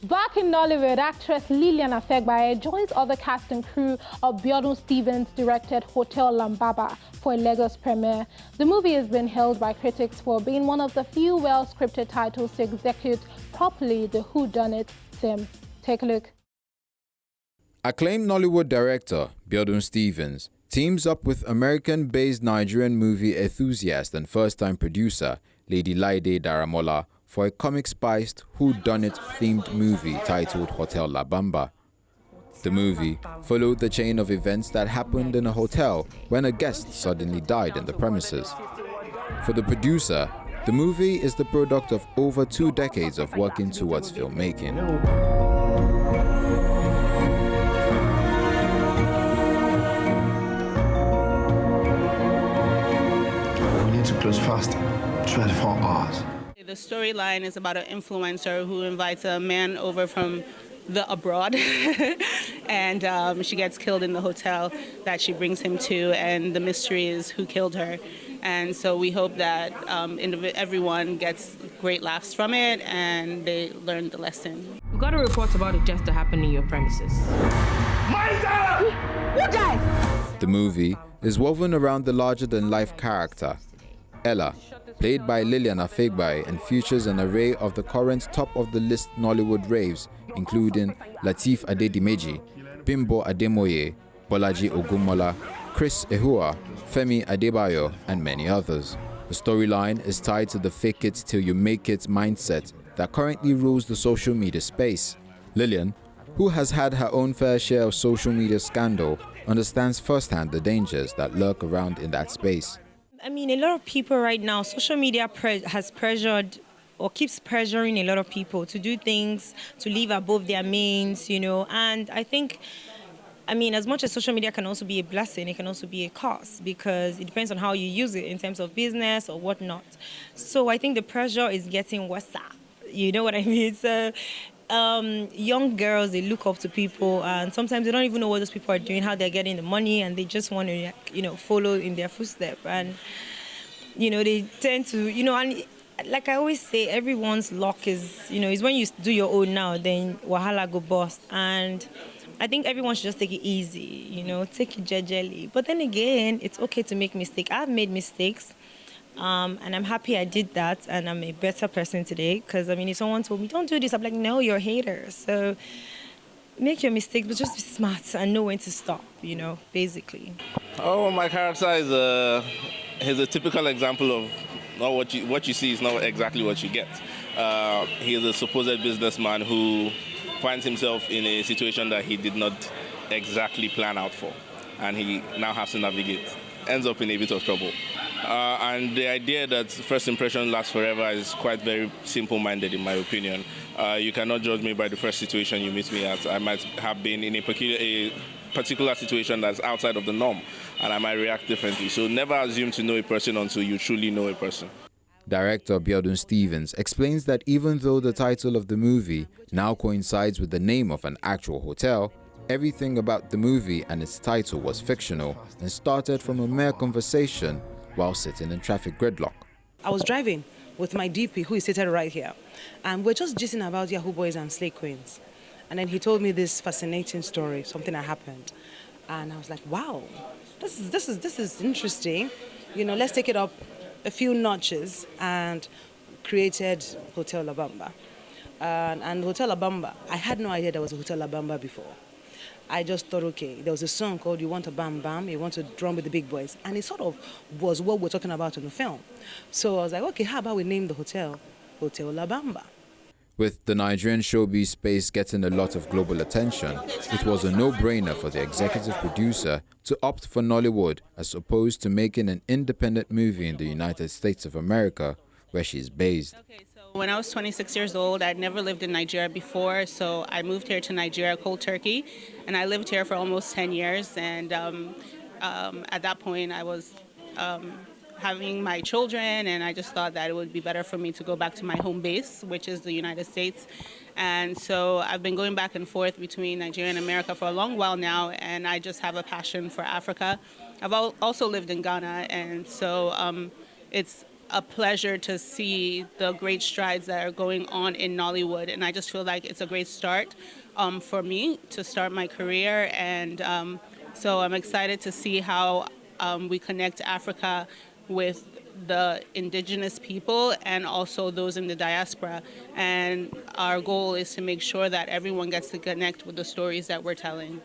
Back in Nollywood, actress Lillian Afegbaye joins other cast and crew of Biodun Stevens' directed Hotel Labamba for a Lagos premiere. The movie has been hailed by critics for being one of the few well-scripted titles to execute properly the whodunit theme. Take a look. Acclaimed Nollywood director Biodun Stevens teams up with American-based Nigerian movie enthusiast and first-time producer Lady Laide Daramola for a comic-spiced whodunit-themed movie titled Hotel Labamba. The movie followed the chain of events that happened in a hotel when a guest suddenly died in the premises. For the producer, the movie is the product of over 2 decades of working towards filmmaking. We need to close fast, 24 hours. The storyline is about an influencer who invites a man over from the abroad and she gets killed in the hotel that she brings him to, and the mystery is who killed her. And so we hope that everyone gets great laughs from it and they learn the lesson. We got a report about a death that happened in your premises. Who died? The movie is woven around the larger-than-life character, Ella, played by Lillian Afegbaye, and features an array of the current top-of-the-list Nollywood raves, including Lateef Adedimeji, Bimbo Ademoye, Bolaji Ogunmola, Chris Ehua, Femi Adebayo, and many others. The storyline is tied to the fake it till you make it mindset that currently rules the social media space. Lillian, who has had her own fair share of social media scandal, understands firsthand the dangers that lurk around in that space. I mean, a lot of people right now, social media has pressured or keeps pressuring a lot of people to do things, to live above their means, you know. And I think, I mean, as much as social media can also be a blessing, it can also be a curse because it depends on how you use it in terms of business or whatnot. So I think the pressure is getting worse. You know what I mean? So young girls, they look up to people and sometimes they don't even know what those people are doing, how they're getting the money, and they just want to, you know, follow in their footsteps. And, you know, they tend to, you know, and like I always say, everyone's luck is, you know, is when you do your own now, then wahala go bust. And I think everyone should just take it easy, you know, take it jejely. But then again, it's okay to make mistakes. I've made mistakes. And I'm happy I did that, and I'm a better person today. Because, I mean, if someone told me, don't do this, I'm like, no, you're a hater. So make your mistakes, but just be smart and know when to stop, you know, basically. Oh, my character is he's a typical example of not what you see is not exactly what you get. He is a supposed businessman who finds himself in a situation that he did not exactly plan out for, and he now has to navigate. Ends up in a bit of trouble. And the idea that first impression lasts forever is quite very simple-minded, in my opinion. You cannot judge me by the first situation you meet me at. I might have been in a particular situation that's outside of the norm, and I might react differently. So never assume to know a person until you truly know a person. Director Biodun Stevens explains that even though the title of the movie now coincides with the name of an actual hotel, everything about the movie and its title was fictional and started from a mere conversation while sitting in traffic gridlock. I was driving with my DP, who is seated right here, and we're just gisting about Yahoo Boys and Slay Queens. And then he told me this fascinating story, something that happened. And I was like, wow, this is interesting. You know, let's take it up a few notches, and created Hotel Labamba. And Hotel Labamba, I had no idea there was a Hotel Labamba before. I just thought, okay, there was a song called You Want to Bam Bam, You Want to Drum with the Big Boys. And it sort of was what we're talking about in the film. So I was like, okay, how about we name the hotel Hotel Labamba? With the Nigerian showbiz space getting a lot of global attention, it was a no-brainer for the executive producer to opt for Nollywood as opposed to making an independent movie in the United States of America, where she's based. When I was 26 years old, I'd never lived in Nigeria before, so I moved here to Nigeria, cold turkey, and I lived here for almost 10 years. And at that point, I was having my children, and I just thought that it would be better for me to go back to my home base, which is the United States. And so I've been going back and forth between Nigeria and America for a long while now, and I just have a passion for Africa. I've also lived in Ghana, and so it's a pleasure to see the great strides that are going on in Nollywood, and I just feel like it's a great start for me to start my career, and so I'm excited to see how we connect Africa with the indigenous people and also those in the diaspora. And our goal is to make sure that everyone gets to connect with the stories that we're telling.